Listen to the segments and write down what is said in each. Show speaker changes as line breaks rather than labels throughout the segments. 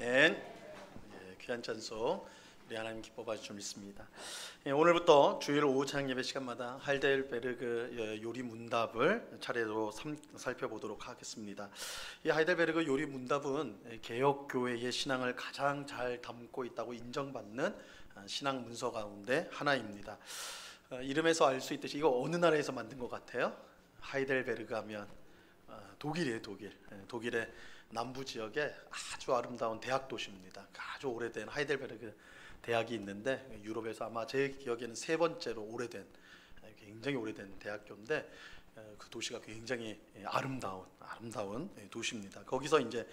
아멘. 귀한 찬송 우리 하나님 기뻐 봐주실 믿습니다. 오늘부터 주일 오후 찬양 예배 시간마다 하이델베르그 요리 문답을 차례로 살펴보도록 하겠습니다. 이 하이델베르그 요리 문답은 개혁 교회의 신앙을 가장 잘 담고 있다고 인정받는 신앙 문서 가운데 하나입니다. 이름에서 알 수 있듯이 이거 어느 나라에서 만든 것 같아요? 하이델베르그 하면 독일이에요. 독일의 남부 지역에 아주 아름다운 대학 도시입니다. 아주 오래된 하이델베르그 대학이 있는데 유럽에서 아마 제 기억에는 세 번째로 오래된, 굉장히 오래된 대학교인데 그 도시가 굉장히 아름다운 도시입니다. 거기서 이제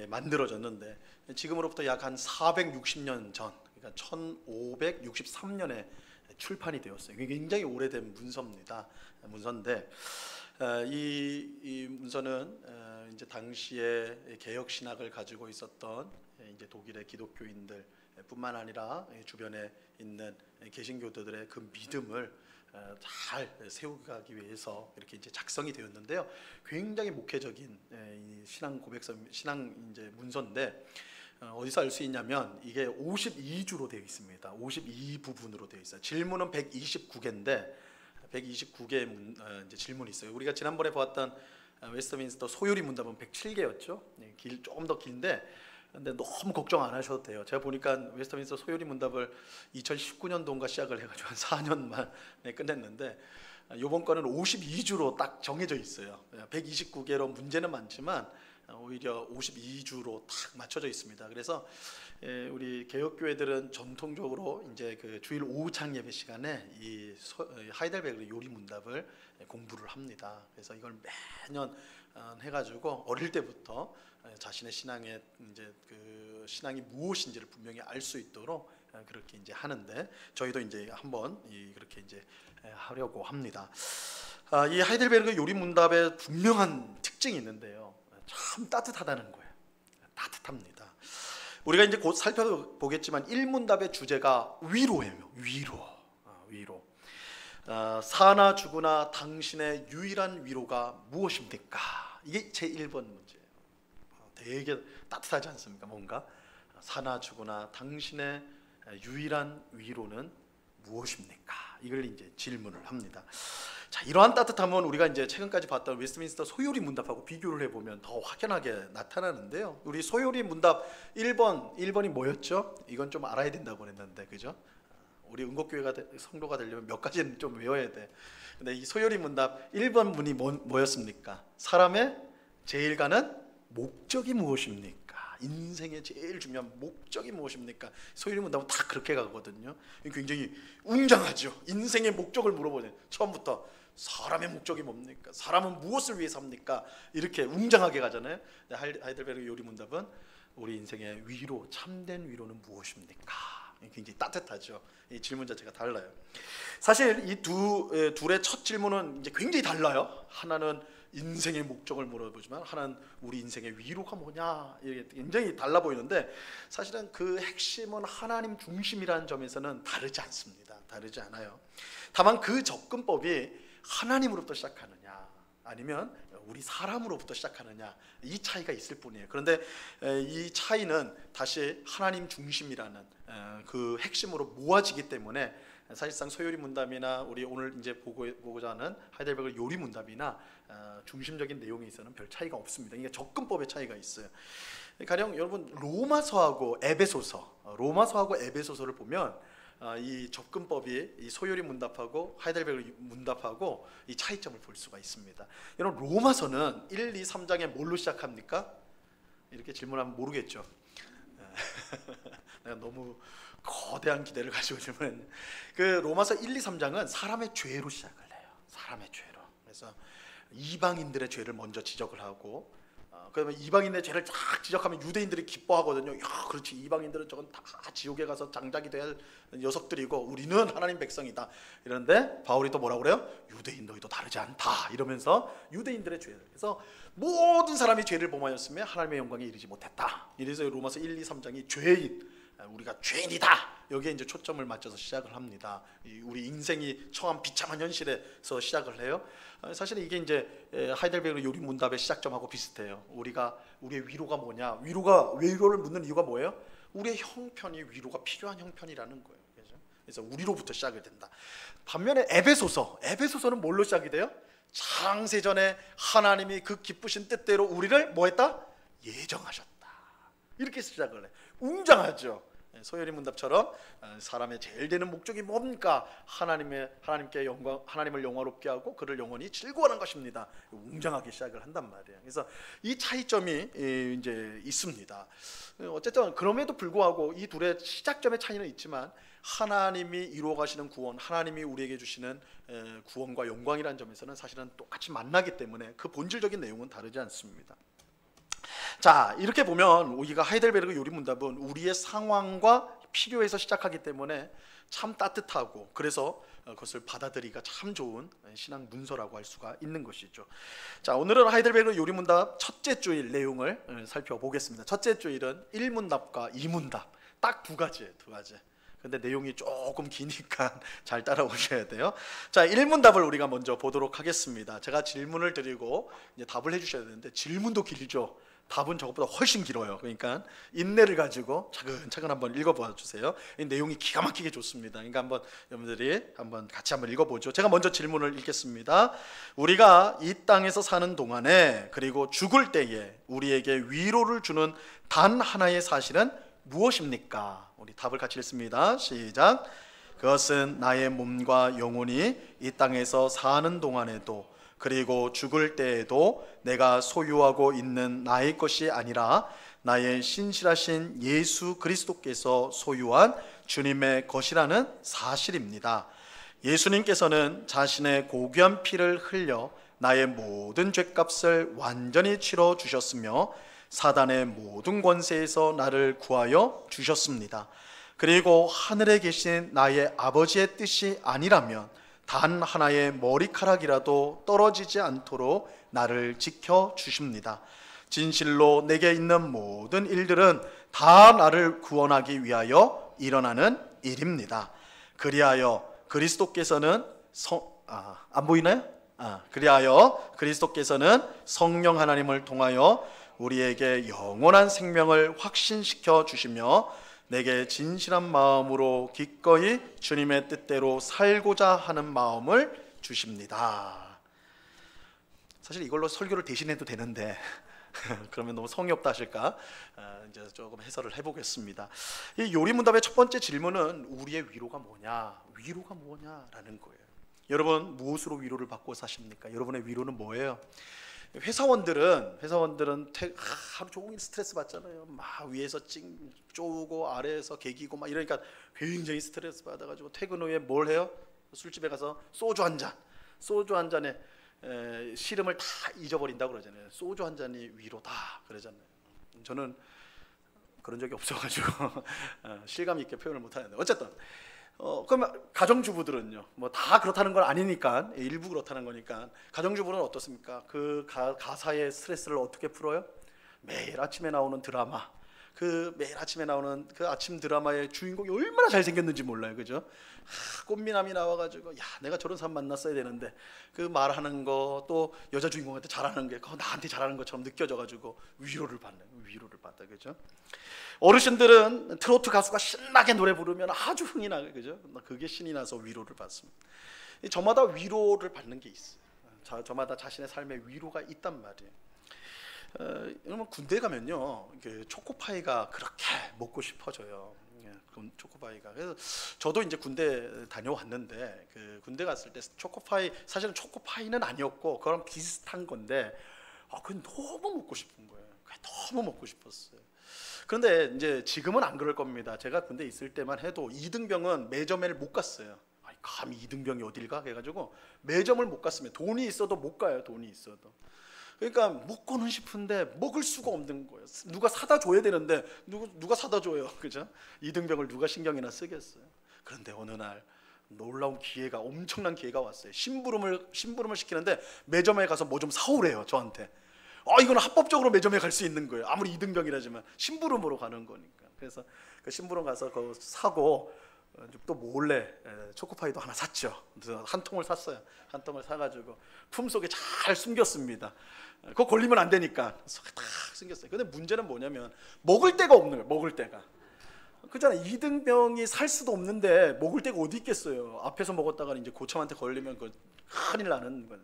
만들어졌는데 지금으로부터 약 한 460년 전, 그러니까 1563년에 출판이 되었어요. 굉장히 오래된 문서인데 이 문서는 이제 당시에 개혁 신학을 가지고 있었던 이제 독일의 기독교인들 뿐만 아니라 주변에 있는 개신교도들의 그 믿음을 잘 세우기 위해서 이렇게 이제 작성이 되었는데요. 굉장히 목회적인 신앙 고백서, 신앙 이제 문서인데 어디서 알 수 있냐면 이게 52주로 되어 있습니다. 52부분으로 되어 있어요. 질문은 129개인데 129개의 이제 질문이 있어요. 우리가 지난번에 보았던 웨스트민스터 소요리 문답은 107개였죠. 조금 더 긴데 근데 너무 걱정 안 하셔도 돼요. 제가 보니까 웨스트민스터 소요리 문답을 2019년도인가 시작을 해가지고 한 4년 만에 끝냈는데 이번 거는 52주로 딱 정해져 있어요. 129개로 문제는 많지만 오히려 52주로 딱 맞춰져 있습니다. 그래서 우리 개혁교회들은 전통적으로 이제 그 주일 오후 창 예배 시간에 이 하이델베르그 요리 문답을 공부를 합니다. 그래서 이걸 매년 해가지고 어릴 때부터 자신의 신앙의 이제 그 신앙이 무엇인지를 분명히 알 수 있도록 그렇게 이제 하는데 저희도 이제 한번 그렇게 이제 하려고 합니다. 이 하이델베르그 요리 문답의 분명한 특징이 있는데요. 참 따뜻하다는 거예요. 따뜻합니다. 우리가 이제 곧 살펴보겠지만 1문답의 주제가 위로예요. 위로. 사나 죽으나 당신의 유일한 위로가 무엇입니까? 이게 제 1번 문제예요. 되게 따뜻하지 않습니까? 뭔가 사나 죽으나 당신의 유일한 위로는 무엇입니까? 이걸 이제 질문을 합니다. 자, 이러한 따뜻함은 우리가 이제 최근까지 봤던 웨스트민스터 소요리 문답하고 비교를 해보면 더 확연하게 나타나는데요. 우리 소요리 문답 1번이 뭐였죠? 이건 좀 알아야 된다고 그랬는데, 그죠? 우리 은곡교회가 성도가 되려면 몇 가지는 좀 외워야 돼. 근데 이 소요리 문답 1번 문이 뭐였습니까? 사람의 제일 가는 목적이 무엇입니까? 인생의 제일 중요한 목적이 무엇입니까? 소요리 문답은 다 그렇게 가거든요. 굉장히 웅장하죠. 인생의 목적을 물어보는 처음부터 사람의 목적이 뭡니까? 사람은 무엇을 위해 삽니까? 이렇게 웅장하게 가잖아요. 하이델베르그 요리 문답은 우리 인생의 위로, 참된 위로는 무엇입니까? 굉장히 따뜻하죠. 이 질문 자체가 달라요. 사실 이 둘의 첫 질문은 이제 굉장히 달라요. 하나는 인생의 목적을 물어보지만 하나는 우리 인생의 위로가 뭐냐, 이게 굉장히 달라 보이는데 사실은 그 핵심은 하나님 중심이라는 점에서는 다르지 않습니다. 다르지 않아요. 다만 그 접근법이 하나님으로부터 시작하느냐 아니면 우리 사람으로부터 시작하느냐, 이 차이가 있을 뿐이에요. 그런데 이 차이는 다시 하나님 중심이라는 그 핵심으로 모아지기 때문에 사실상 소요리 문답이나 우리 오늘 이제 보고자 하는 하이델베르그 요리 문답이나 중심적인 내용에 있어서는 별 차이가 없습니다. 이게 접근법의 차이가 있어요. 가령 여러분 로마서하고 에베소서를 보면 이 접근법이 이 소요리 문답하고 하이델베르그 문답하고 이 차이점을 볼 수가 있습니다. 여러분 로마서는 1, 2, 3장에 뭘로 시작합니까? 이렇게 질문하면 모르겠죠. 내가 너무 거대한 기대를 가지고 질문했는데 그 로마서 1, 2, 3장은 사람의 죄로 시작을 해요. 사람의 죄로. 그래서 이방인들의 죄를 먼저 지적을 하고 그러면 이방인의 죄를 쫙 지적하면 유대인들이 기뻐하거든요. 야, 그렇지, 이방인들은 저건 다 지옥에 가서 장작이 될 녀석들이고 우리는 하나님 백성이다. 이런데 바울이 또 뭐라고 그래요? 유대인 너희도 다르지 않다. 이러면서 유대인들의 죄를, 그래서 모든 사람이 죄를 범하였으며 하나님의 영광에 이르지 못했다. 이래서 로마서 1, 2, 3장이 죄인, 우리가 죄인이다 여기에 이제 초점을 맞춰서 시작을 합니다. 우리 인생이 처한 비참한 현실에서 시작을 해요. 사실 이게 이제 하이델베르 요리 문답의 시작점하고 비슷해요. 우리의 위로가 뭐냐? 위로를 묻는 이유가 뭐예요? 우리의 형편이 위로가 필요한 형편이라는 거예요. 그래서 우리로부터 시작이 된다. 반면에 에베소서는 뭘로 시작이 돼요? 창세전에 하나님이 그 기쁘신 뜻대로 우리를 뭐했다? 예정하셨다. 이렇게 시작을 해. 웅장하죠. 소요리 문답처럼 사람의 제일 되는 목적이 뭡니까? 하나님께 하나님을 영화롭게 하고 그를 영원히 즐거워하는 것입니다. 웅장하게 시작을 한단 말이에요. 그래서 이 차이점이 이제 있습니다. 어쨌든 그럼에도 불구하고 이 둘의 시작점의 차이는 있지만 하나님이 이루어 가시는 구원, 하나님이 우리에게 주시는 구원과 영광이라는 점에서는 사실은 똑같이 만나기 때문에 그 본질적인 내용은 다르지 않습니다. 자, 이렇게 보면 우리가 하이델베르그 요리 문답은 우리의 상황과 필요에서 시작하기 때문에 참 따뜻하고 그래서 그것을 받아들이기가 참 좋은 신앙 문서라고 할 수가 있는 것이죠. 자, 오늘은 하이델베르그 요리 문답 첫째 주일 내용을 살펴보겠습니다. 첫째 주일은 1문답과 2문답 딱 두 가지예요. 근데 내용이 조금 기니까 잘 따라오셔야 돼요. 자, 1문답을 우리가 먼저 보도록 하겠습니다. 제가 질문을 드리고 이제 답을 해주셔야 되는데 질문도 길죠. 답은 저것보다 훨씬 길어요. 그러니까 인내를 가지고 차근차근 한번 읽어봐 주세요. 이 내용이 기가 막히게 좋습니다. 그러니까 한번 여러분들이 같이 한번 읽어보죠. 제가 먼저 질문을 읽겠습니다. 우리가 이 땅에서 사는 동안에 그리고 죽을 때에 우리에게 위로를 주는 단 하나의 사실은 무엇입니까? 우리 답을 같이 읽습니다. 시작. 그것은 나의 몸과 영혼이 이 땅에서 사는 동안에도 그리고 죽을 때에도 내가 소유하고 있는 나의 것이 아니라 나의 신실하신 예수 그리스도께서 소유한 주님의 것이라는 사실입니다. 예수님께서는 자신의 고귀한 피를 흘려 나의 모든 죄값을 완전히 치러 주셨으며 사단의 모든 권세에서 나를 구하여 주셨습니다. 그리고 하늘에 계신 나의 아버지의 뜻이 아니라면 단 하나의 머리카락이라도 떨어지지 않도록 나를 지켜 주십니다. 진실로 내게 있는 모든 일들은 다 나를 구원하기 위하여 일어나는 일입니다. 그리하여 그리스도께서는 그리하여 그리스도께서는 성령 하나님을 통하여 우리에게 영원한 생명을 확신시켜 주시며 내게 진실한 마음으로 기꺼이 주님의 뜻대로 살고자 하는 마음을 주십니다. 사실 이걸로 설교를 대신해도 되는데 그러면 너무 성의 없다 하실까? 이제 조금 해설을 해보겠습니다. 이 요리문답의 첫 번째 질문은 우리의 위로가 뭐냐? 위로가 뭐냐라는 거예요. 여러분 무엇으로 위로를 받고 사십니까? 여러분의 위로는 뭐예요? 회사원들은 하루 종일 스트레스 받잖아요. 막 위에서 쪼고 아래에서 개기고 막 이러니까 굉장히 스트레스 받아가지고 퇴근 후에 뭘 해요? 술집에 가서 소주 한 잔에 시름을 다 잊어버린다고 그러잖아요. 소주 한 잔이 위로다 그러잖아요. 저는 그런 적이 없어가지고 실감 있게 표현을 못하는데 어쨌든 그러면 가정주부들은요, 뭐 다 그렇다는 건 아니니까 일부 그렇다는 거니까 가정주부는 어떻습니까? 그 가사의 스트레스를 어떻게 풀어요? 매일 아침에 나오는 드라마, 매일 아침에 나오는 그 아침 드라마의 주인공이 얼마나 잘생겼는지 몰라요, 그죠? 꽃미남이 나와가지고 야 내가 저런 사람 만났어야 되는데 그 말하는 거 또 여자 주인공한테 잘하는 게 나한테 잘하는 것처럼 느껴져가지고 위로를 받다, 그죠? 어르신들은 트로트 가수가 신나게 노래 부르면 아주 흥이 나요, 그죠? 그게 신이 나서 위로를 받습니다. 저마다 위로를 받는 게 있어요. 저마다 자신의 삶에 위로가 있단 말이에요. 여러분 군대 가면요, 초코파이가 그렇게 먹고 싶어져요. 초코파이가. 그래서 저도 이제 군대 다녀왔는데 군대 갔을 때 사실은 초코파이는 아니었고 그거랑 비슷한 건데 그게 너무 먹고 싶은 거예요. 너무 먹고 싶었어요. 그런데 이제 지금은 안 그럴 겁니다. 제가 군대 있을 때만 해도 이등병은 매점을 못 갔어요. 감히 이등병이 어딜 가? 해가지고 매점을 못 갔으면 돈이 있어도 못 가요. 돈이 있어도. 그러니까 먹고는 싶은데 먹을 수가 없는 거예요. 누가 사다 줘야 되는데 누가 사다 줘요, 그죠? 이등병을 누가 신경이나 쓰겠어요. 그런데 어느 날 놀라운 엄청난 기회가 왔어요. 심부름을 시키는데 매점에 가서 뭐 좀 사오래요, 저한테. 이건 합법적으로 매점에 갈 수 있는 거예요. 아무리 이등병이라지만 심부름으로 가는 거니까. 그래서 그 심부름 가서 그거 사고 또 몰래 초코파이도 하나 샀죠. 한 통을 샀어요. 한 통을 사가지고 품속에 잘 숨겼습니다. 그거 걸리면 안 되니까 속에 딱 숨겼어요. 근데 문제는 뭐냐면 먹을 데가 없는 거예요. 먹을 데가. 그잖아. 이등병이 살 수도 없는데 먹을 데가 어디 있겠어요. 앞에서 먹었다가 이제 고참한테 걸리면 그 큰일 나는 거예요.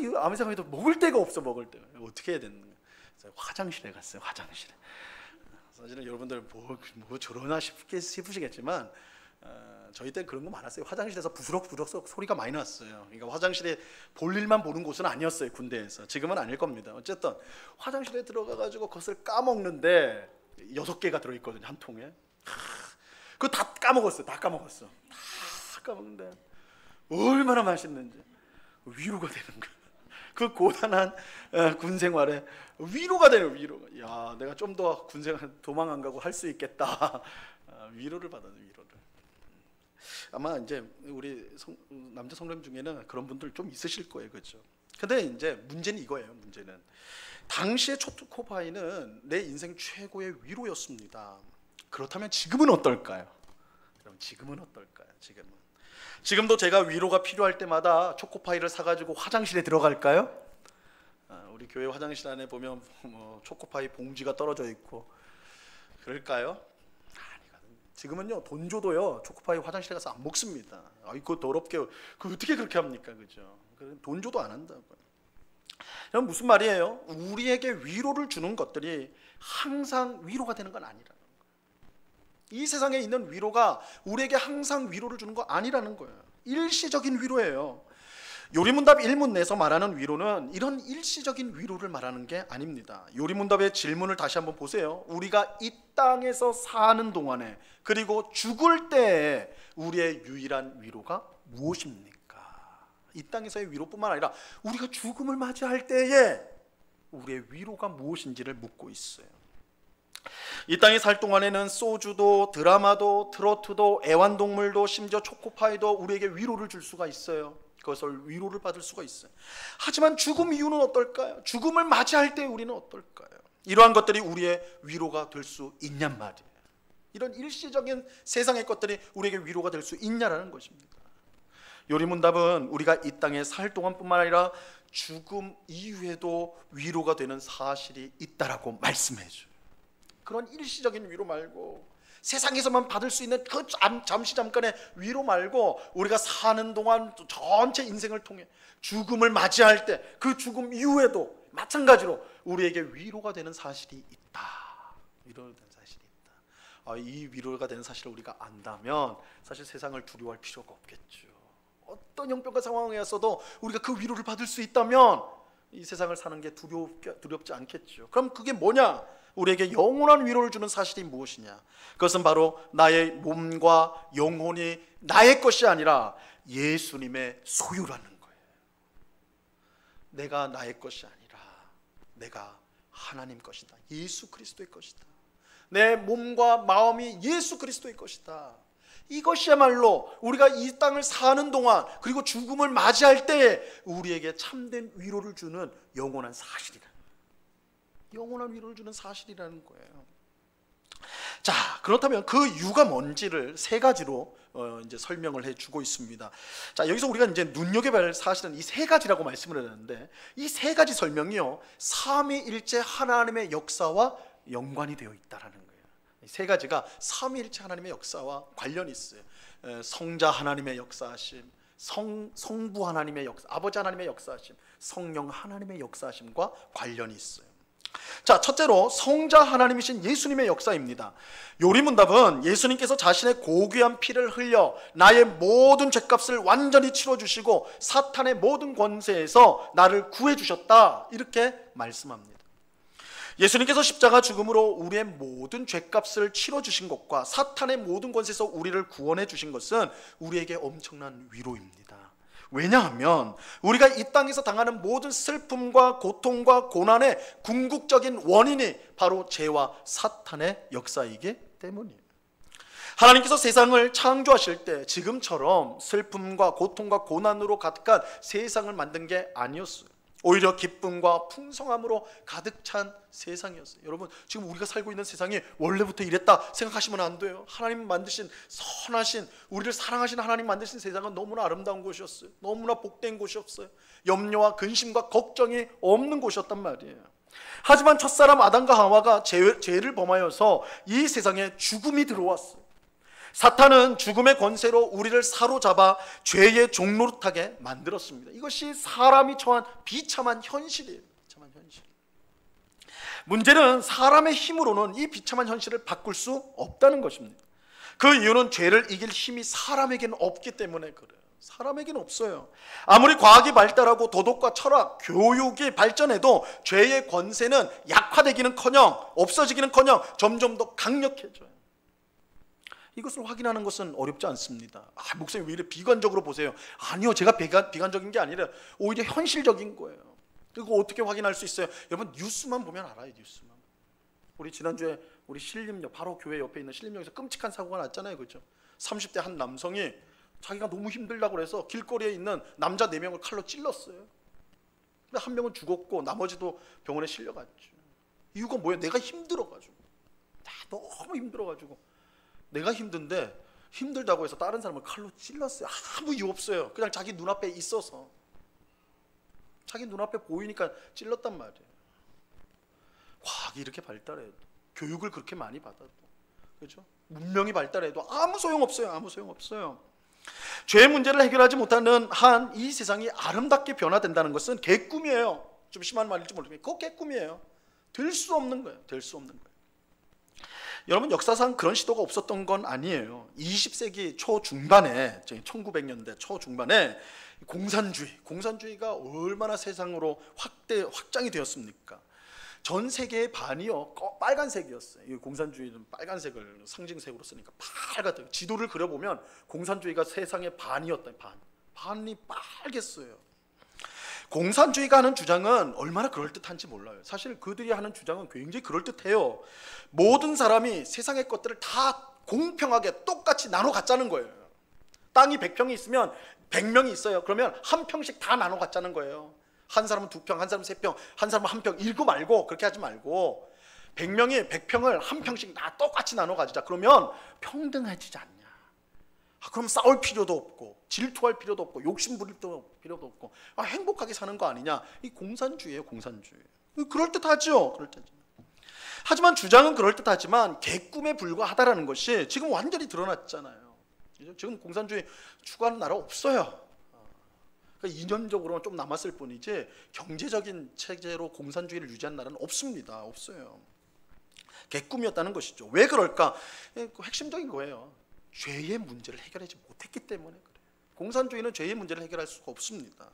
이거 아무리 생각해도 먹을 데가 없어. 먹을 데가 어떻게 해야 되는 거예요. 그래서 화장실에 갔어요. 화장실에. 사실은 여러분들 뭐 저러나 싶으시겠지만 저희 때는 그런 거 많았어요. 화장실에서 부스럭부스럭 소리가 많이 났어요. 그러니까 화장실에 볼 일만 보는 곳은 아니었어요. 군대에서. 지금은 아닐 겁니다. 어쨌든 화장실에 들어가가지고 그것을 까먹는데 6개가 들어있거든요. 한 통에. 그거 다 까먹었어요. 다 까먹는데 얼마나 맛있는지 위로가 되는 거예요. 그 고단한 군 생활에 위로가 되는 위로가. 야, 내가 좀 더 군 생활 도망 안 가고 할 수 있겠다. 위로를 받아요. 위로를. 아마 이제 우리 남자 성도님 중에는 그런 분들 좀 있으실 거예요, 그렇죠? 근데 이제 문제는 이거예요. 문제는 당시의 초코파이는 내 인생 최고의 위로였습니다. 그렇다면 지금은 어떨까요? 그럼 지금은 어떨까요? 지금도 제가 위로가 필요할 때마다 초코파이를 사가지고 화장실에 들어갈까요? 우리 교회 화장실 안에 보면 뭐 초코파이 봉지가 떨어져 있고 그럴까요? 지금은요 돈 줘도요 초코파이 화장실에 가서 안 먹습니다. 그거 더럽게 그 어떻게 그렇게 합니까, 그죠? 돈 줘도 안 한다고요. 그럼 무슨 말이에요? 우리에게 위로를 주는 것들이 항상 위로가 되는 건 아니라는 거예요. 이 세상에 있는 위로가 우리에게 항상 위로를 주는 거 아니라는 거예요. 일시적인 위로예요. 요리문답 1문 내에서 말하는 위로는 이런 일시적인 위로를 말하는 게 아닙니다. 요리문답의 질문을 다시 한번 보세요. 우리가 이 땅에서 사는 동안에 그리고 죽을 때에 우리의 유일한 위로가 무엇입니까? 이 땅에서의 위로뿐만 아니라 우리가 죽음을 맞이할 때에 우리의 위로가 무엇인지를 묻고 있어요. 이 땅에 살 동안에는 소주도 드라마도 트로트도 애완동물도 심지어 초코파이도 우리에게 위로를 줄 수가 있어요. 그것을 위로를 받을 수가 있어요. 하지만 죽음 이후는 어떨까요? 죽음을 맞이할 때 우리는 어떨까요? 이러한 것들이 우리의 위로가 될 수 있냔 말이에요. 이런 일시적인 세상의 것들이 우리에게 위로가 될 수 있냐라는 것입니다. 요리문답은 우리가 이 땅에 살 동안뿐만 아니라 죽음 이후에도 위로가 되는 사실이 있다라고 말씀해줘요. 그런 일시적인 위로 말고 세상에서만 받을 수 있는 그 잠시 잠깐의 위로 말고 우리가 사는 동안 전체 인생을 통해 죽음을 맞이할 때 그 죽음 이후에도 마찬가지로 우리에게 위로가 되는 사실이 있다. 위로가 되는 사실이 있다. 이 위로가 되는 사실을 우리가 안다면 사실 세상을 두려워할 필요가 없겠죠. 어떤 형편과 상황이었어도 우리가 그 위로를 받을 수 있다면 이 세상을 사는 게 두렵지 않겠죠. 그럼 그게 뭐냐? 우리에게 영원한 위로를 주는 사실이 무엇이냐? 그것은 바로 나의 몸과 영혼이 나의 것이 아니라 예수님의 소유라는 거예요. 내가 나의 것이 아니라 내가 하나님 것이다. 예수 그리스도의 것이다. 내 몸과 마음이 예수 그리스도의 것이다. 이것이야말로 우리가 이 땅을 사는 동안 그리고 죽음을 맞이할 때에 우리에게 참된 위로를 주는 영원한 사실이다. 영원한 위로를 주는 사실이라는 거예요. 자, 그렇다면 그 이유가 뭔지를 3가지로 이제 설명을 해주고 있습니다. 자, 여기서 우리가 이제 눈여겨봐야 할 사실은 이 3가지라고 말씀을 했는데 이 3가지 설명이요 삼위일체 하나님의 역사와 연관이 되어 있다라는 거예요. 이 3가지가 삼위일체 하나님의 역사와 관련이 있어요. 성자 하나님의 역사하심, 성부 하나님의 역사, 아버지 하나님의 역사하심, 성령 하나님의 역사하심과 관련이 있어요. 자, 첫째로 성자 하나님이신 예수님의 역사입니다. 요리문답은 예수님께서 자신의 고귀한 피를 흘려 나의 모든 죄값을 완전히 치러주시고 사탄의 모든 권세에서 나를 구해주셨다 이렇게 말씀합니다. 예수님께서 십자가 죽음으로 우리의 모든 죄값을 치러주신 것과 사탄의 모든 권세에서 우리를 구원해 주신 것은 우리에게 엄청난 위로입니다. 왜냐하면 우리가 이 땅에서 당하는 모든 슬픔과 고통과 고난의 궁극적인 원인이 바로 죄와 사탄의 역사이기 때문이에요. 하나님께서 세상을 창조하실 때 지금처럼 슬픔과 고통과 고난으로 가득한 세상을 만든 게 아니었어요. 오히려 기쁨과 풍성함으로 가득 찬 세상이었어요. 여러분, 지금 우리가 살고 있는 세상이 원래부터 이랬다 생각하시면 안 돼요. 하나님 만드신 선하신, 우리를 사랑하시는 하나님 만드신 세상은 너무나 아름다운 곳이었어요. 너무나 복된 곳이었어요. 염려와 근심과 걱정이 없는 곳이었단 말이에요. 하지만 첫사람 아담과 하와가 죄를 범하여서 이 세상에 죽음이 들어왔어요. 사탄은 죽음의 권세로 우리를 사로잡아 죄의 종노릇하게 만들었습니다. 이것이 사람이 처한 비참한 현실이에요. 비참한 현실. 문제는 사람의 힘으로는 이 비참한 현실을 바꿀 수 없다는 것입니다. 그 이유는 죄를 이길 힘이 사람에게는 없기 때문에 그래요. 사람에게는 없어요. 아무리 과학이 발달하고 도덕과 철학, 교육이 발전해도 죄의 권세는 약화되기는커녕 없어지기는커녕 점점 더 강력해져요. 이것을 확인하는 것은 어렵지 않습니다. 목사님 왜 이렇게 비관적으로 보세요? 아니요, 제가 비관적인 게 아니라 오히려 현실적인 거예요. 그리고 어떻게 확인할 수 있어요? 여러분, 뉴스만 보면 알아요. 뉴스만. 우리 지난주에 우리 신림역, 바로 교회 옆에 있는 신림역에서 끔찍한 사고가 났잖아요. 그렇죠? 30대 한 남성이 자기가 너무 힘들다고 해서 길거리에 있는 남자 4명을 칼로 찔렀어요. 근데 한 명은 죽었고 나머지도 병원에 실려갔죠. 이유가 뭐예요? 내가 힘들어가지고. 너무 힘들어가지고. 내가 힘든데 힘들다고 해서 다른 사람을 칼로 찔렀어요. 아무 이유 없어요. 그냥 자기 눈앞에 있어서. 자기 눈앞에 보이니까 찔렀단 말이에요. 과학이 이렇게 발달해도, 교육을 그렇게 많이 받아도, 그렇죠? 문명이 발달해도 아무 소용없어요. 아무 소용없어요. 죄의 문제를 해결하지 못하는 한 이 세상이 아름답게 변화된다는 것은 개꿈이에요. 좀 심한 말일지 모르겠지만 그거 개꿈이에요. 될 수 없는 거예요. 될 수 없는 거예요. 여러분, 역사상 그런 시도가 없었던 건 아니에요. 20세기 초중반에, 1900년대 초중반에 공산주의가 얼마나 세상으로 확장이 되었습니까? 전 세계의 반이요 빨간색이었어요. 이 공산주의는 빨간색을 상징색으로 쓰니까 빨갛다. 지도를 그려보면 공산주의가 세상의 반이었다. 반이 빨갰어요. 공산주의가 하는 주장은 얼마나 그럴듯한지 몰라요. 사실 그들이 하는 주장은 굉장히 그럴듯해요. 모든 사람이 세상의 것들을 다 공평하게 똑같이 나눠 갖자는 거예요. 땅이 100평이 있으면 100명이 있어요. 그러면 한 평씩 다 나눠 갖자는 거예요. 한 사람은 2평, 한 사람은 3평, 한 사람은 1평. 읽고 말고 그렇게 하지 말고 100명이 100평을 한 평씩 다 똑같이 나눠 가지자. 그러면 평등해지지 않냐. 그럼 싸울 필요도 없고 질투할 필요도 없고 욕심 부릴 필요도 없고 행복하게 사는 거 아니냐. 이 공산주의예요. 공산주의. 그럴듯하죠. 그럴듯하죠. 하지만 주장은 그럴듯하지만 개꿈에 불과하다라는 것이 지금 완전히 드러났잖아요. 지금 공산주의 추구하는 나라 없어요. 그러니까 이념적으로는 좀 남았을 뿐이지 경제적인 체제로 공산주의를 유지한 나라는 없습니다. 없어요. 개꿈이었다는 것이죠. 왜 그럴까? 핵심적인 거예요. 죄의 문제를 해결하지 못했기 때문에 그래요. 공산주의는 죄의 문제를 해결할 수가 없습니다.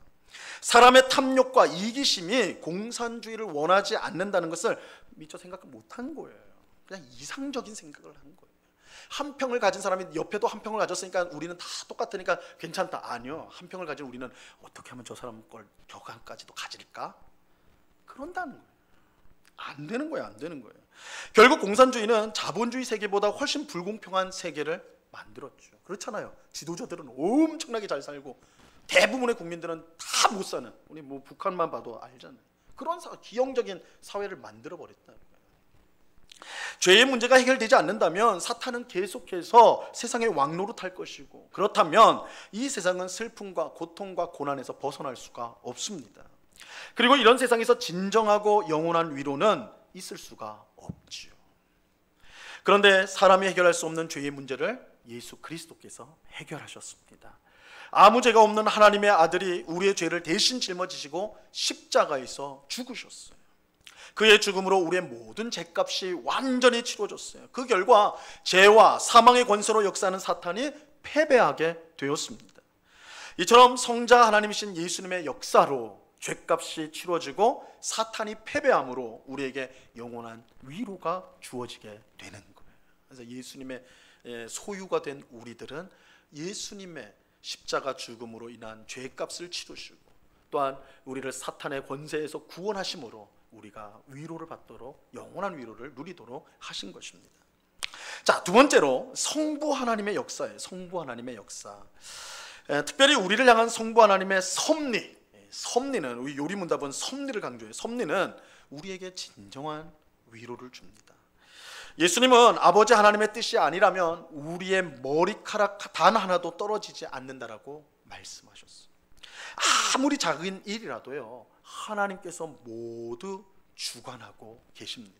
사람의 탐욕과 이기심이 공산주의를 원하지 않는다는 것을 미처 생각 못한 거예요. 그냥 이상적인 생각을 한 거예요. 한 평을 가진 사람이 옆에도 한 평을 가졌으니까 우리는 다 똑같으니까 괜찮다. 아니요. 한 평을 가진 우리는 어떻게 하면 저 사람 걸 저간까지도 가질까? 그런다는 거예요. 안 되는 거예요. 안 되는 거예요. 결국 공산주의는 자본주의 세계보다 훨씬 불공평한 세계를 만들었죠. 그렇잖아요. 지도자들은 엄청나게 잘 살고 대부분의 국민들은 다 못 사는, 우리 뭐 북한만 봐도 알잖아요. 그런 기형적인 사회를 만들어 버렸다는 거예요. 죄의 문제가 해결되지 않는다면 사탄은 계속해서 세상의 왕노릇할 것이고, 그렇다면 이 세상은 슬픔과 고통과 고난에서 벗어날 수가 없습니다. 그리고 이런 세상에서 진정하고 영원한 위로는 있을 수가 없지요. 그런데 사람이 해결할 수 없는 죄의 문제를 예수 그리스도께서 해결하셨습니다. 아무 죄가 없는 하나님의 아들이 우리의 죄를 대신 짊어지시고 십자가에서 죽으셨어요. 그의 죽음으로 우리의 모든 죄값이 완전히 치러졌어요. 그 결과 죄와 사망의 권세로 역사하는 사탄이 패배하게 되었습니다. 이처럼 성자 하나님이신 예수님의 역사로 죄값이 치러지고 사탄이 패배함으로 우리에게 영원한 위로가 주어지게 되는 거예요. 그래서 예수님의 소유가 된 우리들은 예수님의 십자가 죽음으로 인한 죄값을 치르시고 또한 우리를 사탄의 권세에서 구원하심으로 우리가 위로를 받도록, 영원한 위로를 누리도록 하신 것입니다. 자, 두 번째로 성부 하나님의 역사예요. 성부 하나님의 역사. 특별히 우리를 향한 성부 하나님의 섭리, 섭리는, 우리 요리문답은 섭리를 강조해요. 섭리는 우리에게 진정한 위로를 줍니다. 예수님은 아버지 하나님의 뜻이 아니라면 우리의 머리카락 단 하나도 떨어지지 않는다라고 말씀하셨어요. 아무리 작은 일이라도요, 하나님께서 모두 주관하고 계십니다.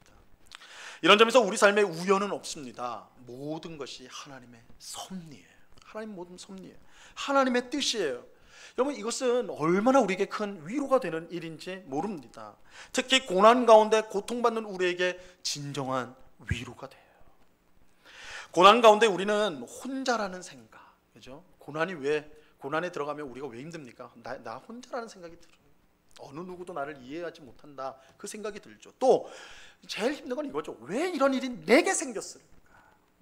이런 점에서 우리 삶에 우연은 없습니다. 모든 것이 하나님의 섭리예요. 하나님 모든 섭리예요. 하나님의 뜻이에요. 여러분, 이것은 얼마나 우리에게 큰 위로가 되는 일인지 모릅니다. 특히 고난 가운데 고통받는 우리에게 진정한 위로가 돼요. 고난 가운데 우리는 혼자라는 생각, 그죠? 고난에 들어가면 우리가 왜 힘듭니까? 나 혼자라는 생각이 들어요. 어느 누구도 나를 이해하지 못한다, 그 생각이 들죠. 또 제일 힘든 건 이거죠. 왜 이런 일이 내게 생겼을까?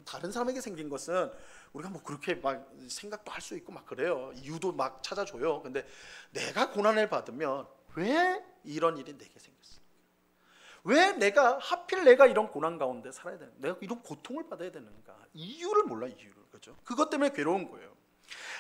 다른 사람에게 생긴 것은 우리가 뭐 그렇게 막 생각도 할 수 있고 막 그래요. 이유도 막 찾아줘요. 근데 내가 고난을 받으면 왜 이런 일이 내게 생겼을까? 왜 하필 내가 이런 고난 가운데 살아야 되는, 내가 이런 고통을 받아야 되는가? 이유를 몰라, 이유를. 그죠? 그것 때문에 괴로운 거예요.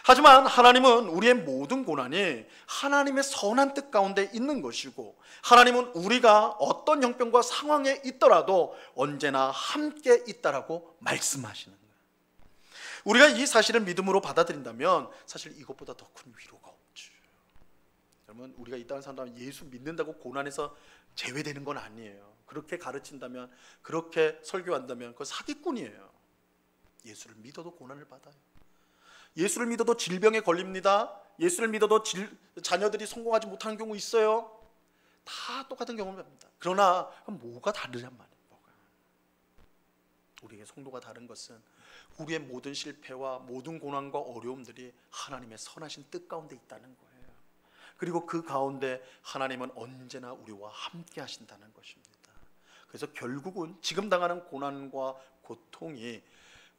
하지만 하나님은 우리의 모든 고난이 하나님의 선한 뜻 가운데 있는 것이고, 하나님은 우리가 어떤 형편과 상황에 있더라도 언제나 함께 있다라고 말씀하시는 거예요. 우리가 이 사실을 믿음으로 받아들인다면 사실 이것보다 더 큰 위로가 없죠. 여러분, 우리가 이 땅을 산다면 예수 믿는다고 고난에서 제외되는 건 아니에요. 그렇게 가르친다면, 그렇게 설교한다면 그건 사기꾼이에요. 예수를 믿어도 고난을 받아요. 예수를 믿어도 질병에 걸립니다. 예수를 믿어도 자녀들이 성공하지 못하는 경우 있어요. 다 똑같은 경험을 합니다. 그러나 뭐가 다르냔 말이에요. 우리에게 성도가 다른 것은 우리의 모든 실패와 모든 고난과 어려움들이 하나님의 선하신 뜻 가운데 있다는 거예요. 그리고 그 가운데 하나님은 언제나 우리와 함께 하신다는 것입니다. 그래서 결국은 지금 당하는 고난과 고통이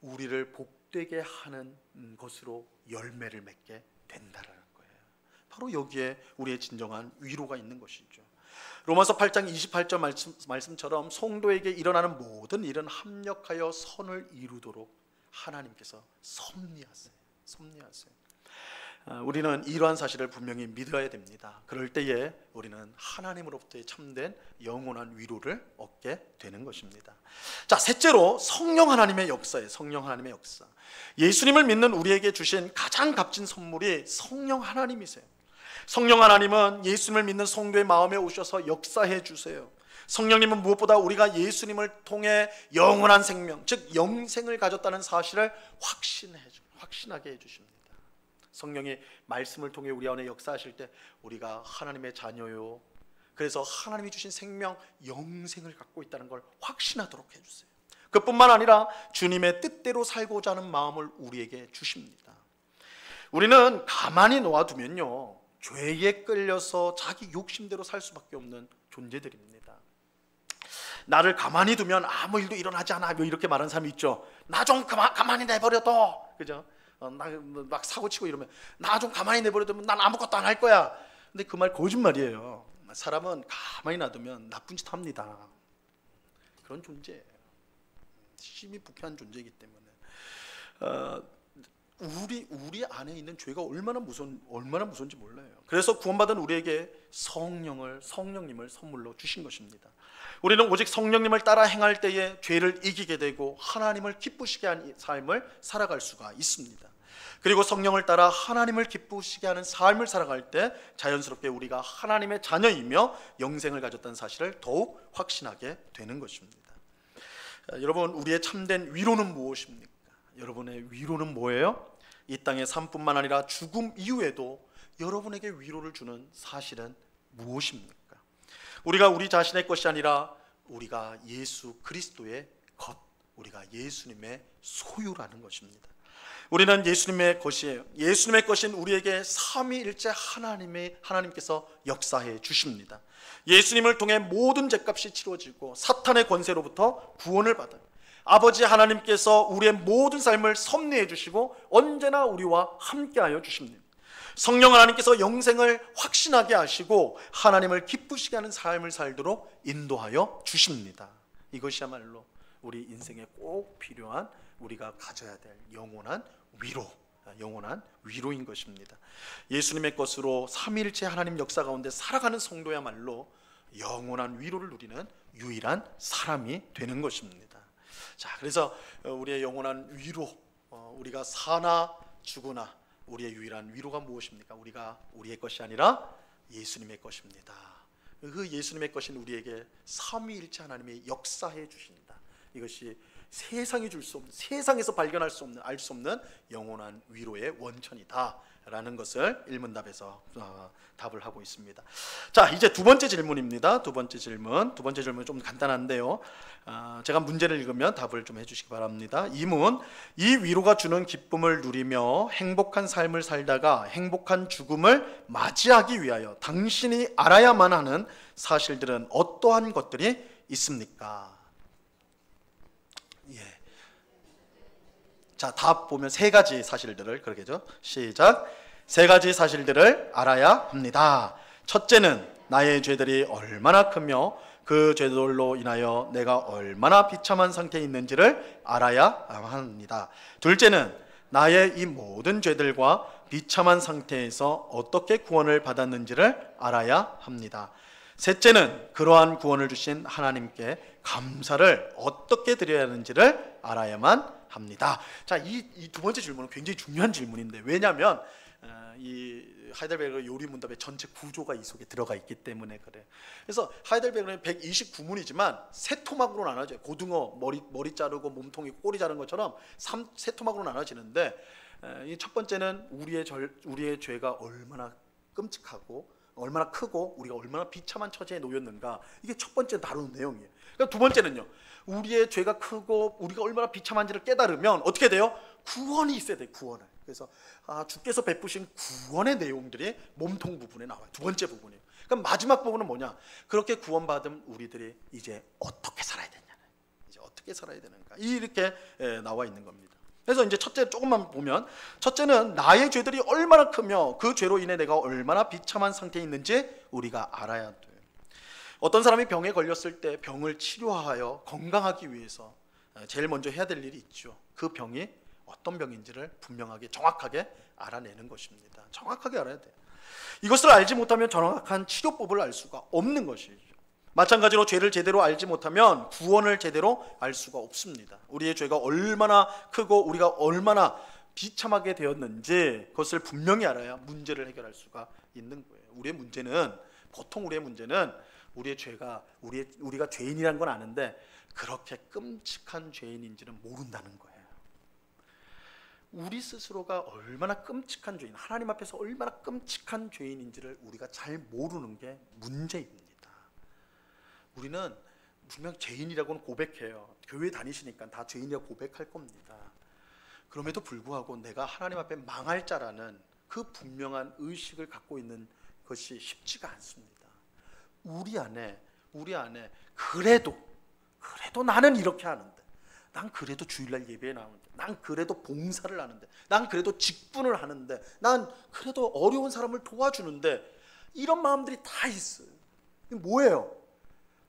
우리를 복되게 하는 것으로 열매를 맺게 된다는 거예요. 바로 여기에 우리의 진정한 위로가 있는 것이죠. 로마서 8장 28절 말씀처럼 성도에게 일어나는 모든 일은 합력하여 선을 이루도록 하나님께서 섭리하세요. 우리는 이러한 사실을 분명히 믿어야 됩니다. 그럴 때에 우리는 하나님으로부터의 참된 영원한 위로를 얻게 되는 것입니다. 자, 셋째로 성령 하나님의 역사예요. 성령 하나님의 역사. 예수님을 믿는 우리에게 주신 가장 값진 선물이 성령 하나님이세요. 성령 하나님은 예수님을 믿는 성도의 마음에 오셔서 역사해 주세요. 성령님은 무엇보다 우리가 예수님을 통해 영원한 생명, 즉 영생을 가졌다는 사실을 확신하게 해주십니다. 성령이 말씀을 통해 우리 안에 역사하실 때 우리가 하나님의 자녀요, 그래서 하나님이 주신 생명, 영생을 갖고 있다는 걸 확신하도록 해주세요. 그뿐만 아니라 주님의 뜻대로 살고자 하는 마음을 우리에게 주십니다. 우리는 가만히 놓아두면요, 죄에 끌려서 자기 욕심대로 살 수밖에 없는 존재들입니다. 나를 가만히 두면 아무 일도 일어나지 않아, 뭐 이렇게 말하는 사람이 있죠. 나 좀 가만히 내버려둬, 그죠? 막 사고치고 이러면 나 좀 가만히 내버려두면 난 아무것도 안 할 거야. 근데 그 말 거짓말이에요. 사람은 가만히 놔두면 나쁜 짓 합니다. 그런 존재예요. 심히 부패한 존재이기 때문에 우리 안에 있는 죄가 얼마나 무서운지 몰라요. 그래서 구원받은 우리에게 성령님을 선물로 주신 것입니다. 우리는 오직 성령님을 따라 행할 때에 죄를 이기게 되고 하나님을 기쁘시게 하는 삶을 살아갈 수가 있습니다. 그리고 성령을 따라 하나님을 기쁘시게 하는 삶을 살아갈 때 자연스럽게 우리가 하나님의 자녀이며 영생을 가졌다는 사실을 더욱 확신하게 되는 것입니다. 여러분, 우리의 참된 위로는 무엇입니까? 여러분의 위로는 뭐예요? 이 땅의 삶뿐만 아니라 죽음 이후에도 여러분에게 위로를 주는 사실은 무엇입니까? 우리가 우리 자신의 것이 아니라 우리가 예수 그리스도의 것, 우리가 예수님의 소유라는 것입니다. 우리는 예수님의 것이에요. 예수님의 것인 우리에게 삼위일체 하나님께서 역사해 주십니다. 예수님을 통해 모든 죄값이 치러지고 사탄의 권세로부터 구원을 받아요. 아버지 하나님께서 우리의 모든 삶을 섭리해 주시고 언제나 우리와 함께하여 주십니다. 성령 하나님께서 영생을 확신하게 하시고 하나님을 기쁘시게 하는 삶을 살도록 인도하여 주십니다. 이것이야말로 우리 인생에 꼭 필요한, 우리가 가져야 될 영원한 위로, 영원한 위로인 것입니다. 예수님의 것으로 삼위일체 하나님 역사 가운데 살아가는 성도야말로 영원한 위로를 누리는 유일한 사람이 되는 것입니다. 자, 그래서 우리의 영원한 위로, 우리가 사나 죽으나 우리의 유일한 위로가 무엇입니까? 우리의 것이 아니라 예수님의 것입니다. 그 예수님의 것인 우리에게 삼위일체 하나님이 역사해 주신다. 이것이 세상이 줄 수 없는, 세상에서 발견할 수 없는, 알 수 없는 영원한 위로의 원천이다라는 것을 일문답에서 답을 하고 있습니다. 자, 이제 두 번째 질문입니다. 두 번째 질문 좀 간단한데요. 제가 문제를 읽으면 답을 좀 해주시기 바랍니다. 이문: 이 위로가 주는 기쁨을 누리며 행복한 삶을 살다가 행복한 죽음을 맞이하기 위하여 당신이 알아야만 하는 사실들은 어떠한 것들이 있습니까? 예. 자, 답 보면 세 가지 사실들을, 그러겠죠? 시작. 세 가지 사실들을 알아야 합니다. 첫째는 나의 죄들이 얼마나 크며 그 죄들로 인하여 내가 얼마나 비참한 상태에 있는지를 알아야 합니다. 둘째는 나의 이 모든 죄들과 비참한 상태에서 어떻게 구원을 받았는지를 알아야 합니다. 셋째는 그러한 구원을 주신 하나님께 감사를 어떻게 드려야 하는지를 알아야만 합니다. 자, 이 두 번째 질문은 굉장히 중요한 질문인데, 왜냐하면 이 하이델베르 요리 문답의 전체 구조가 이 속에 들어가 있기 때문에 그래요. 그래서 하이델베르는 129문이지만 세 토막으로 나눠져요. 고등어 머리 자르고 몸통이 꼬리 자른 것처럼 세 토막으로 나눠지는데, 이 첫 번째는 우리의 죄가 얼마나 끔찍하고 얼마나 크고 우리가 얼마나 비참한 처지에 놓였는가, 이게 첫 번째 다루는 내용이에요. 그러니까 두 번째는요, 우리의 죄가 크고 우리가 얼마나 비참한지를 깨달으면 어떻게 돼요? 구원이 있어야 돼요. 구원을. 그래서 주께서 베푸신 구원의 내용들이 몸통 부분에 나와요. 두 번째 부분이에요. 그럼 마지막 부분은 뭐냐? 그렇게 구원받은 우리들이 이제 어떻게 살아야 되냐, 이제 어떻게 살아야 되는가, 이렇게 나와 있는 겁니다. 그래서 이제 첫째 조금만 보면, 첫째는 나의 죄들이 얼마나 크며 그 죄로 인해 내가 얼마나 비참한 상태에 있는지 우리가 알아야 돼요. 어떤 사람이 병에 걸렸을 때 병을 치료하여 건강하기 위해서 제일 먼저 해야 될 일이 있죠. 그 병이 어떤 병인지를 분명하게 정확하게 알아내는 것입니다. 정확하게 알아야 돼요. 이것을 알지 못하면 정확한 치료법을 알 수가 없는 것이죠. 마찬가지로 죄를 제대로 알지 못하면 구원을 제대로 알 수가 없습니다. 우리의 죄가 얼마나 크고 우리가 얼마나 비참하게 되었는지 그것을 분명히 알아야 문제를 해결할 수가 있는 거예요. 보통 우리의 문제는 우리의 죄가 우리가 죄인이라는 건 아는데 그렇게 끔찍한 죄인인지는 모른다는 거예요. 우리 스스로가 얼마나 끔찍한 죄인, 하나님 앞에서 얼마나 끔찍한 죄인인지를 우리가 잘 모르는 게 문제입니다. 우리는 분명 죄인이라고는 고백해요. 교회 다니시니까 다 죄인이라고 고백할 겁니다. 그럼에도 불구하고 내가 하나님 앞에 망할 자라는 그 분명한 의식을 갖고 있는 것이 쉽지가 않습니다. 우리 안에 그래도 나는 이렇게 하는데, 난 그래도 주일날 예배에 나오는데, 난 그래도 봉사를 하는데, 난 그래도 직분을 하는데, 난 그래도 어려운 사람을 도와주는데, 이런 마음들이 다 있어요. 뭐예요?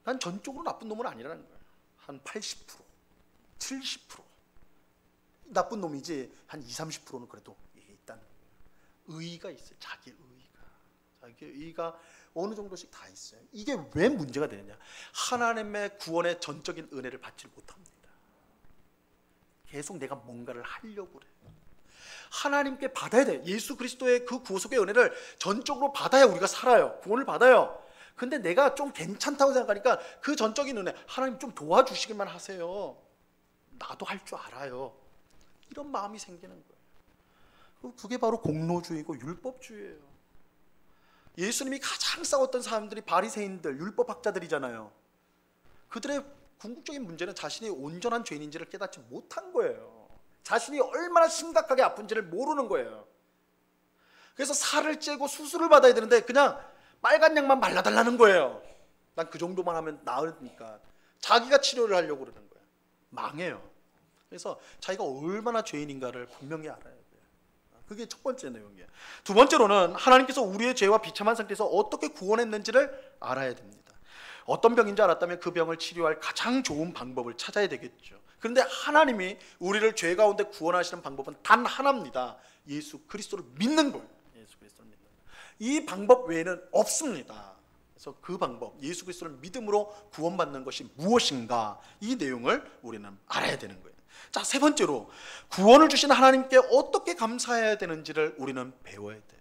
난 전적으로 나쁜 놈은 아니라는 거예요. 한 80%, 70% 나쁜 놈이지 한 20, 30%는 그래도 있다는 거예요. 의의가 있어요. 자기 의의가 어느 정도씩 다 있어요. 이게 왜 문제가 되느냐? 하나님의 구원의 전적인 은혜를 받지 못합니다. 계속 내가 뭔가를 하려고 그래요. 하나님께 받아야 돼요. 예수 그리스도의 그 구속의 은혜를 전적으로 받아야 우리가 살아요. 구원을 받아요. 근데 내가 좀 괜찮다고 생각하니까 그 전적인 은혜, 하나님 좀 도와주시기만 하세요. 나도 할 줄 알아요. 이런 마음이 생기는 거예요. 그게 바로 공로주의고 율법주의예요. 예수님이 가장 싸웠던 사람들이 바리새인들, 율법학자들이잖아요. 그들의 궁극적인 문제는 자신이 온전한 죄인인지를 깨닫지 못한 거예요. 자신이 얼마나 심각하게 아픈지를 모르는 거예요. 그래서 살을 째고 수술을 받아야 되는데 그냥 빨간 약만 발라달라는 거예요. 난 그 정도만 하면 나으니까 자기가 치료를 하려고 그러는 거예요. 망해요. 그래서 자기가 얼마나 죄인인가를 분명히 알아야 돼요. 그게 첫 번째 내용이에요. 두 번째로는 하나님께서 우리의 죄와 비참한 상태에서 어떻게 구원했는지를 알아야 됩니다. 어떤 병인지 알았다면 그 병을 치료할 가장 좋은 방법을 찾아야 되겠죠. 그런데 하나님이 우리를 죄 가운데 구원하시는 방법은 단 하나입니다. 예수 그리스도를 믿는 거예요. 예수 그리스도를 믿는 거예요. 이 방법 외에는 없습니다. 그래서 그 방법, 예수 그리스도를 믿음으로 구원받는 것이 무엇인가, 이 내용을 우리는 알아야 되는 거예요. 자, 세 번째로 구원을 주신 하나님께 어떻게 감사해야 되는지를 우리는 배워야 돼요.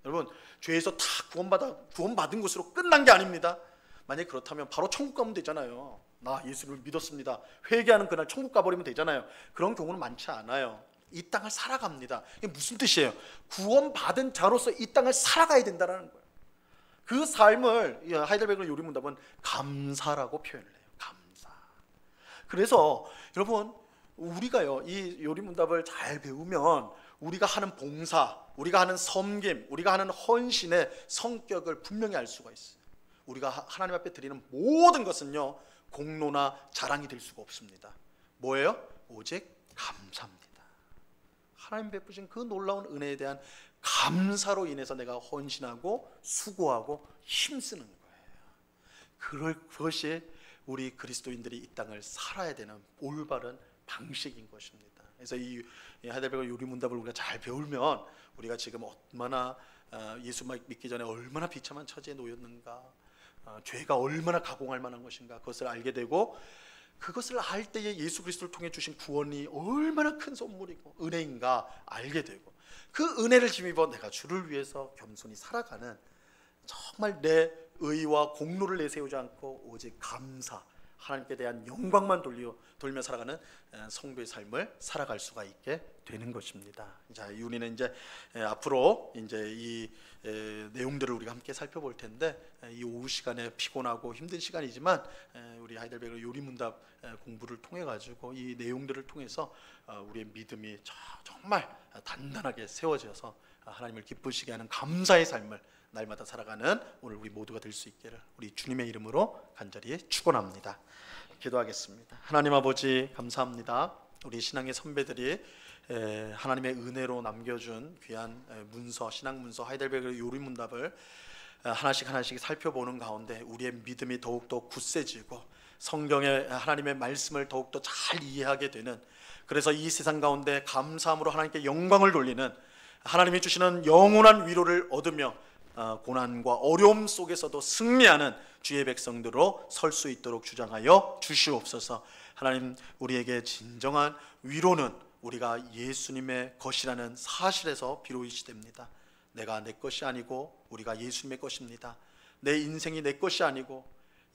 여러분, 죄에서 다 구원받은 것으로 끝난 게 아닙니다. 만약에 그렇다면 바로 천국 가면 되잖아요. 나 예수를 믿었습니다. 회개하는 그날 천국 가버리면 되잖아요. 그런 경우는 많지 않아요. 이 땅을 살아갑니다. 이게 무슨 뜻이에요? 구원받은 자로서 이 땅을 살아가야 된다는 거예요. 그 삶을 하이델베르그 요리문답은 감사라고 표현을 해요. 감사. 그래서 여러분, 우리가요, 이 요리문답을 잘 배우면 우리가 하는 봉사, 우리가 하는 섬김, 우리가 하는 헌신의 성격을 분명히 알 수가 있어요. 우리가 하나님 앞에 드리는 모든 것은요, 공로나 자랑이 될 수가 없습니다. 뭐예요? 오직 감사입니다. 하나님 베푸신 그 놀라운 은혜에 대한 감사로 인해서 내가 헌신하고 수고하고 힘쓰는 거예요. 그것이 우리 그리스도인들이 이 땅을 살아야 되는 올바른 방식인 것입니다. 그래서 이 하이델베르그 요리문답을 우리가 잘 배우면 우리가 지금 얼마나 예수 믿기 전에 얼마나 비참한 처지에 놓였는가, 죄가 얼마나 가공할 만한 것인가, 그것을 알게 되고, 그것을 알 때에 예수 그리스도를 통해 주신 구원이 얼마나 큰 선물이고 은혜인가 알게 되고, 그 은혜를 힘입어 내가 주를 위해서 겸손히 살아가는, 정말 내 의와 공로를 내세우지 않고 오직 감사, 하나님께 대한 영광만 돌며 살아가는 성도의 삶을 살아갈 수가 있게 되는 것입니다. 자, 우리는 이제 앞으로 이제 이 내용들을 우리가 함께 살펴볼 텐데, 이 오후 시간에 피곤하고 힘든 시간이지만 우리 하이델베르그 요리문답 공부를 통해 가지고 이 내용들을 통해서 우리의 믿음이 정말 단단하게 세워져서 하나님을 기쁘시게 하는 감사의 삶을 날마다 살아가는 오늘 우리 모두가 될 수 있기를 우리 주님의 이름으로 간절히 축원합니다. 기도하겠습니다. 하나님 아버지, 감사합니다. 우리 신앙의 선배들이 하나님의 은혜로 남겨준 귀한 문서, 신앙 문서 하이델베르그 요리문답을 하나씩 살펴보는 가운데 우리의 믿음이 더욱더 굳세지고 성경의 하나님의 말씀을 더욱더 잘 이해하게 되는, 그래서 이 세상 가운데 감사함으로 하나님께 영광을 돌리는, 하나님이 주시는 영원한 위로를 얻으며 고난과 어려움 속에서도 승리하는 주의 백성들로 설 수 있도록 주장하여 주시옵소서. 하나님, 우리에게 진정한 위로는 우리가 예수님의 것이라는 사실에서 비로이시 됩니다. 내가 내 것이 아니고 우리가 예수님의 것입니다. 내 인생이 내 것이 아니고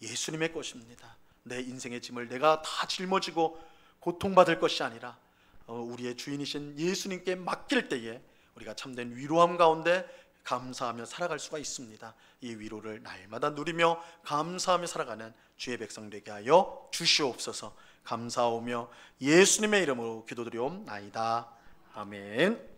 예수님의 것입니다. 내 인생의 짐을 내가 다 짊어지고 고통받을 것이 아니라 우리의 주인이신 예수님께 맡길 때에 우리가 참된 위로함 가운데 감사하며 살아갈 수가 있습니다. 이 위로를 날마다 누리며 감사하며 살아가는 주의 백성 되게 하여 주시옵소서. 감사하오며 예수님의 이름으로 기도드리옵나이다. 아멘.